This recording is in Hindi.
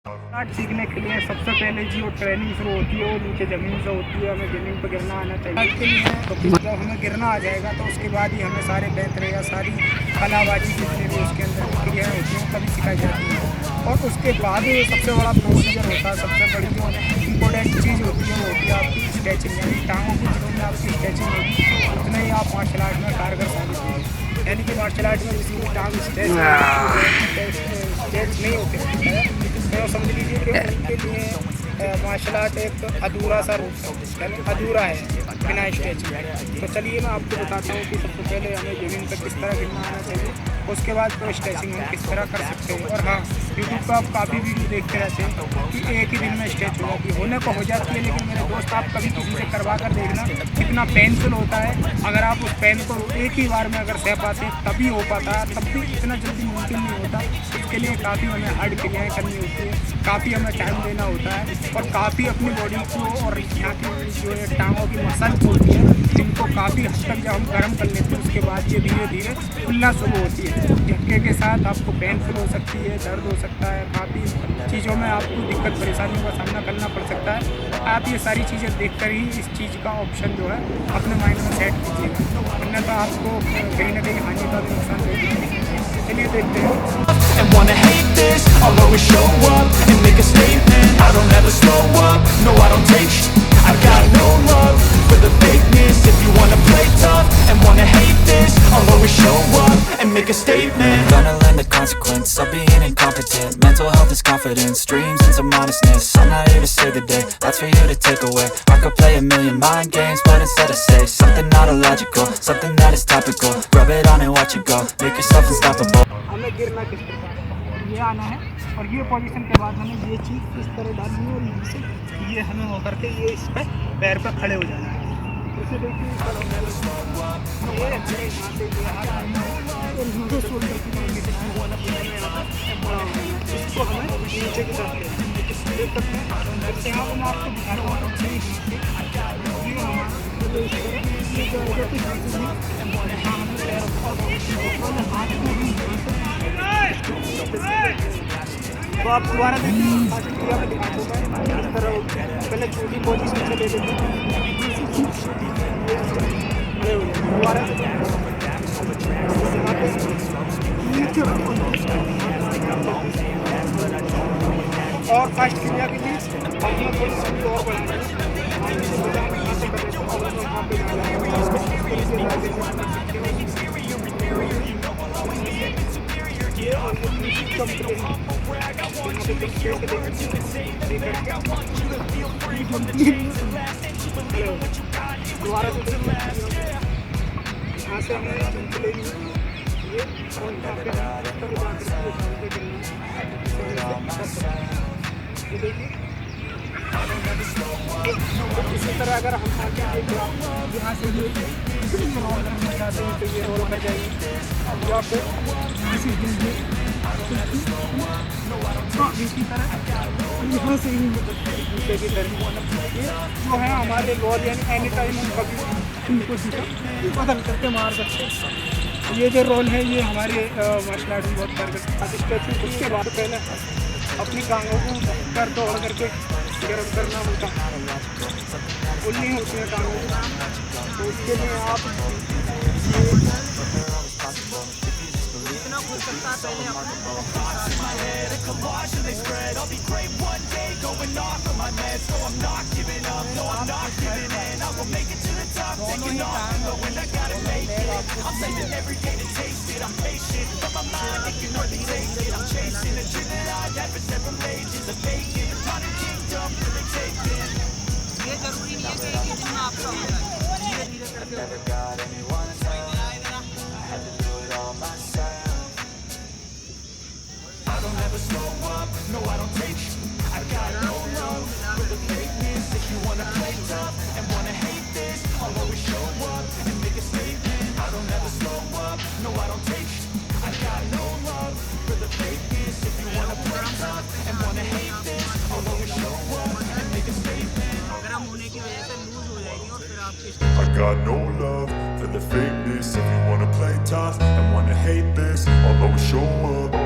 आर्ट सीखने के लिए सबसे पहले जो ट्रेनिंग शुरू होती है वो नीचे ज़मीन से होती है। हमें ज़मीन पर गिरना आना चाहिए के लिए, तो जब हमें गिरना आ जाएगा तो उसके बाद ही हमें सारे बेहतर या सारी कलाबाजी जितने भी उसके अंदर क्रियाएँ होती हैं तभी सिखाई जाती है। और उसके बाद सबसे बड़ा प्रोसीजर होता है, सबसे बड़ी जो इम्पोर्टेंट चीज़ होती है वो होती है आपकी स्ट्रेचिंग। यानी टांगों की जितनी आपकी स्ट्रेचिंग होगी उतना ही आप मार्शल आर्ट में कारगर साबित होंगे। यानी कि मार्शल आर्ट में किसी भी टांग स्ट्रेच नहीं होते, तो समझ लीजिए कि उनके लिए मार्शल आर्ट एक अधूरा सा रूप है, यानी अधूरा है बिना स्ट्रेच में। तो चलिए मैं आपको बताता हूँ कि सबसे पहले हमें ज़मीन पर किस तरह गिरना आना चाहिए, उसके बाद तो स्ट्रेचिंग हम किस तरह कर सकते हैं। और हाँ, यूट्यूब पर आप काफ़ी वीडियो देखते रहते हैं कि एक ही दिन में स्ट्रेच हो जाती है, होने को हो जाती है, लेकिन मेरे दोस्त आप कभी किसी से करवा कर देखना कितना पेनफुल होता है। अगर आप उस पेन को एक ही बार में अगर सह पाते हैं तभी हो पाता है, तब भी इतना जल्दी मुमकिन नहीं होता। इसके लिए काफ़ी हमें हार्ड क्रियाएँ करनी होती है, काफ़ी हमें टाइम देना होता है और काफ़ी अपनी बॉडी को और यहाँ की जो है टांगों की मसल्स होती है इनको काफ़ी हद तक जब हम गर्म कर लेते हैं उसके बाद ये धीरे धीरे खुलना शुरू होती है। झटके के साथ आपको पेनफुल हो सकती है, दर्द हो सकता है, काफ़ी चीज़ों में आपको दिक्कत परेशानियों का सामना करना पड़ सकता है। आप ये सारी चीज़ें देखकर ही इस चीज़ का ऑप्शन जो है अपने माइंड में सेट कीजिएगा, वरना तो आपको कहीं ना कहीं हानि का भी नुकसान होगा। चलिए देखते हैं। And wanna hate this, I'll always show up and make a statement. I don't ever slow up, no I don't take I got no love for the fakeness. If you wanna play tough and wanna hate this, I'll always show up and make a statement. Gonna learn the consequence of being incompetent. Mental health is confidence, dreams and some honestness. I'm not here to save the day, that's for you to take away. I could play a million mind games, but instead I say something not illogical, something that is topical. Rub it on and watch it go, make yourself unstoppable. हमें गिरना किस तरह ये आना है और ये पोजीशन के बाद हमें ये चीज़ इस तरह डालनी है और इनसे ये हमें होकर के ये इस पर पैर पर खड़े हो जाना है। इसे देखिए इसको हमें नीचे की तरफ देख सकते हैं। यहाँ पर मैं आपको दिखाता हूँ तो आप दोबारा देखिए इस तरह पहले छोटी पोजीशन से ले लेते हैं, दोबारा और फर्स्ट क्रिया के लिए हमने थोड़ी सी और बढ़ाना दोबारा से यहाँ से हमें चलेगी ये देखिए। इसी तरह अगर हम यहाँ से ये रोल करना चाहते हैं तो ये रोल कर जाएगी या फिर इसी तरह यहाँ से ही नीचे की तरह ये जो है हमारे रोल, यानी एनी टाइम हम कभी इनको सीधा बदल करके मार सकते हैं। ये जो रोल है ये हमारे मार्शल आर्ट में बहुत कारगर है। उसके बाद पहले अपनी टांगों को कर दौड़ करके गर्म करना होता है, उल्ली होती है टांगों को, तो उसके लिए आप जितना खुल सकता है I'm saving every day to taste it. I'm patient, but my mind it can hardly take it. I'm chasing a dream that I had for several ages. A vacant, running kingdom for the taking. ये जरूरी नहीं है कि एक दिन में आपका होगा, धीरे धीरे करके Never got anyone's help. I had to do it all myself. I don't ever slow up, no I don't take I got no love for the fakeness. If you wanna play tough and wanna hate this, I'll always show up and make a statement. I don't ever slow up, no I don't take I got no love for the fakeness. If you wanna play tough and wanna hate this, I'll always show up and make a statement. गर्म होने की वजह से लूज हो जाएगी और फिर आपके I got no love for the fakeness. If you wanna play tough and wanna hate this, I'll always show up